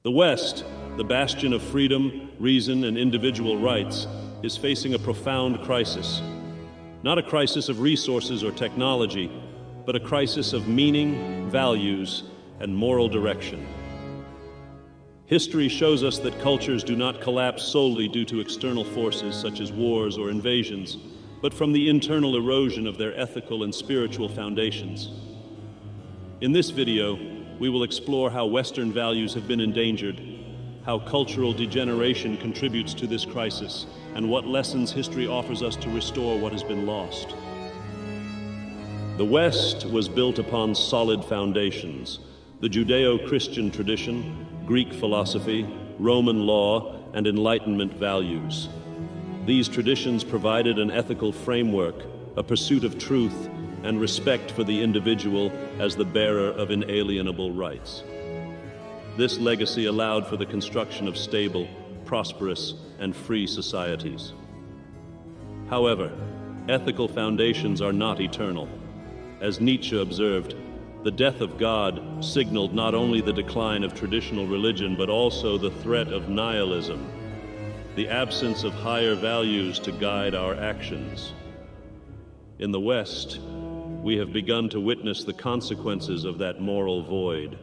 The West, the bastion of freedom, reason, and individual rights, is facing a profound crisis. Not a crisis of resources or technology, but a crisis of meaning, values, and moral direction. History shows us that cultures do not collapse solely due to external forces such as wars or invasions, but from the internal erosion of their ethical and spiritual foundations. In this video, we will explore how Western values have been endangered, how cultural degeneration contributes to this crisis, and what lessons history offers us to restore what has been lost. The West was built upon solid foundations: the Judeo-Christian tradition, Greek philosophy, Roman law, and Enlightenment values. These traditions provided an ethical framework, a pursuit of truth, and respect for the individual as the bearer of inalienable rights. This legacy allowed for the construction of stable, prosperous, and free societies. However, ethical foundations are not eternal. As Nietzsche observed, the death of God signaled not only the decline of traditional religion, but also the threat of nihilism, the absence of higher values to guide our actions. In the West, we have begun to witness the consequences of that moral void.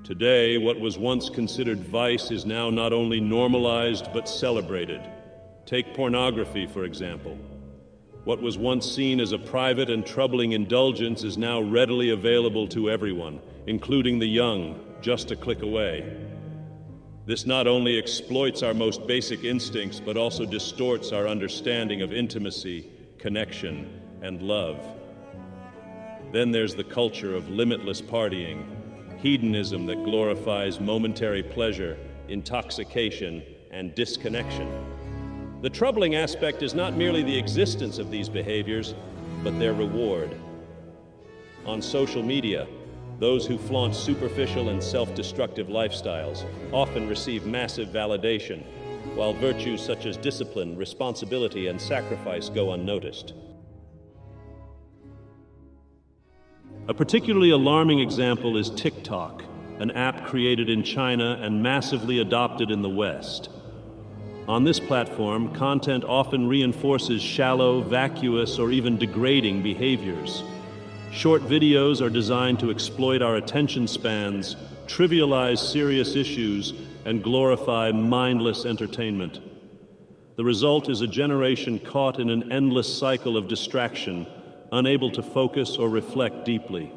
Today, what was once considered vice is now not only normalized but celebrated. Take pornography, for example. What was once seen as a private and troubling indulgence is now readily available to everyone, including the young, just a click away. This not only exploits our most basic instincts, but also distorts our understanding of intimacy, connection, and love. Then there's the culture of limitless partying, hedonism that glorifies momentary pleasure, intoxication, and disconnection. The troubling aspect is not merely the existence of these behaviors, but their reward. On social media, those who flaunt superficial and self-destructive lifestyles often receive massive validation, while virtues such as discipline, responsibility, and sacrifice go unnoticed. A particularly alarming example is TikTok, an app created in China and massively adopted in the West. On this platform, content often reinforces shallow, vacuous, or even degrading behaviors. Short videos are designed to exploit our attention spans, trivialize serious issues, and glorify mindless entertainment. The result is a generation caught in an endless cycle of distraction, unable to focus or reflect deeply.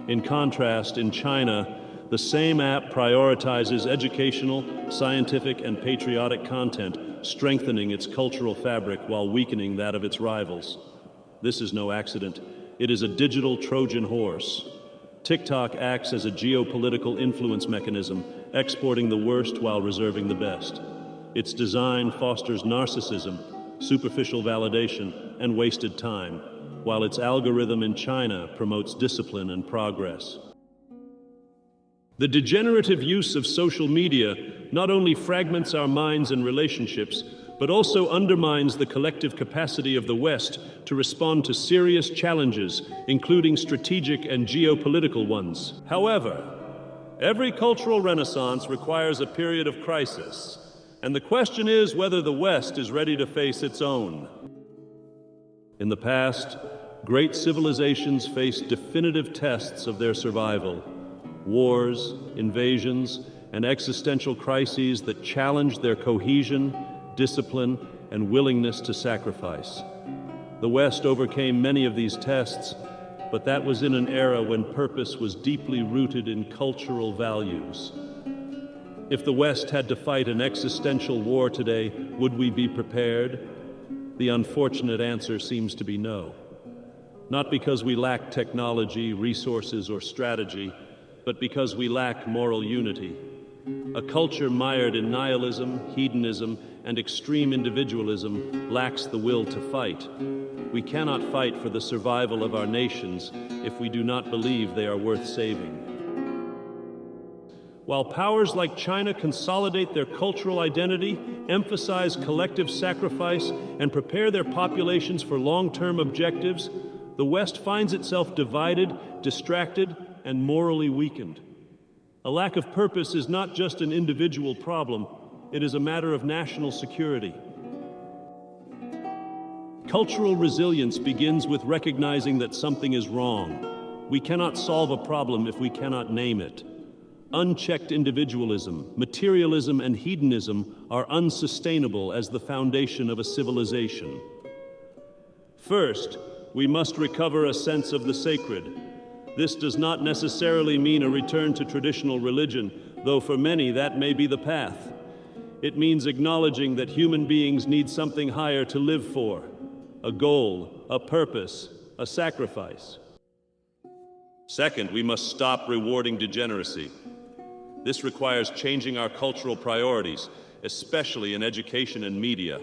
In contrast, in China, the same app prioritizes educational, scientific, and patriotic content, strengthening its cultural fabric while weakening that of its rivals. This is no accident. It is a digital Trojan horse. TikTok acts as a geopolitical influence mechanism, exporting the worst while reserving the best. Its design fosters narcissism, superficial validation, and wasted time, while its algorithm in China promotes discipline and progress. The degenerative use of social media not only fragments our minds and relationships, but also undermines the collective capacity of the West to respond to serious challenges, including strategic and geopolitical ones. However, every cultural renaissance requires a period of crisis, and the question is whether the West is ready to face its own. In the past, great civilizations faced definitive tests of their survival: wars, invasions, and existential crises that challenged their cohesion, discipline, and willingness to sacrifice. The West overcame many of these tests, but that was in an era when purpose was deeply rooted in cultural values. If the West had to fight an existential war today, would we be prepared? The unfortunate answer seems to be no. Not because we lack technology, resources, or strategy, but because we lack moral unity. A culture mired in nihilism, hedonism, and extreme individualism lacks the will to fight. We cannot fight for the survival of our nations if we do not believe they are worth saving. While powers like China consolidate their cultural identity, emphasize collective sacrifice, and prepare their populations for long-term objectives, the West finds itself divided, distracted, and morally weakened. A lack of purpose is not just an individual problem, it is a matter of national security. Cultural resilience begins with recognizing that something is wrong. We cannot solve a problem if we cannot name it. Unchecked individualism, materialism, and hedonism are unsustainable as the foundation of a civilization. First, we must recover a sense of the sacred. This does not necessarily mean a return to traditional religion, though for many that may be the path. It means acknowledging that human beings need something higher to live for, a goal, a purpose, a sacrifice. Second, we must stop rewarding degeneracy. This requires changing our cultural priorities, especially in education and media.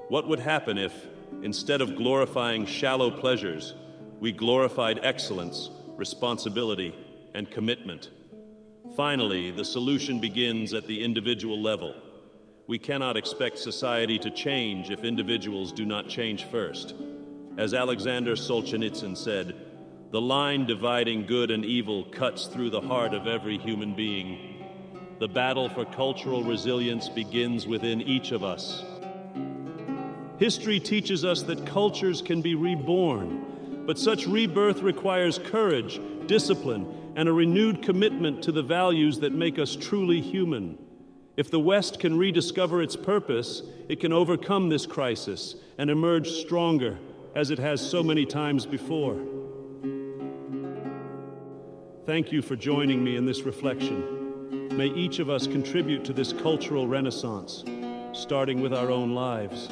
What would happen if, instead of glorifying shallow pleasures, we glorified excellence, responsibility, and commitment? Finally, the solution begins at the individual level. We cannot expect society to change if individuals do not change first. As Alexander Solzhenitsyn said, the line dividing good and evil cuts through the heart of every human being. The battle for cultural resilience begins within each of us. History teaches us that cultures can be reborn, but such rebirth requires courage, discipline, and a renewed commitment to the values that make us truly human. If the West can rediscover its purpose, it can overcome this crisis and emerge stronger, as it has so many times before. Thank you for joining me in this reflection. May each of us contribute to this cultural renaissance, starting with our own lives.